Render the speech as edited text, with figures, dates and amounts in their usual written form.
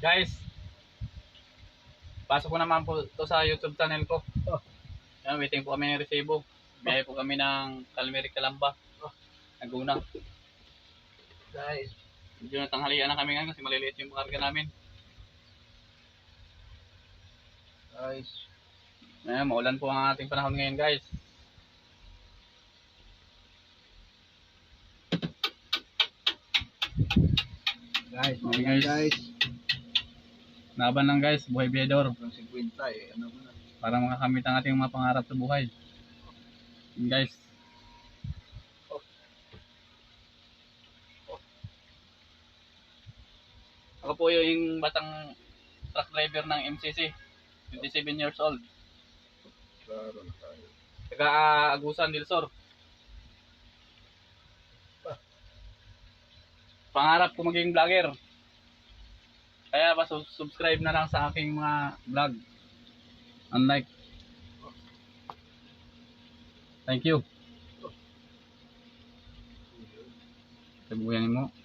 Guys, pasok ko naman po to sa YouTube channel ko. Yan, waiting po kami ng resibo. Biyay po kami ng Calmery Calamba. Laguna. Guys, Medyo natanghalian na kami ngayon kasi maliliit yung karga namin. guys, Ayan, maulan po ang ating panahon ngayon, guys. guys. Laban lang, guys, buhay biyador. Hanggang 50 eh, ano mo na. Para makakamit ang ating mga pangarap sa buhay. Yun, guys. Ako po yung batang truck driver ng MCC. 27 years old. Klaro na tayo. Taga Agusan del Sur. Pangarap ko maging vlogger. Kaya subscribe na lang sa aking mga vlog. Unlike. Thank you. Sabuyan mo.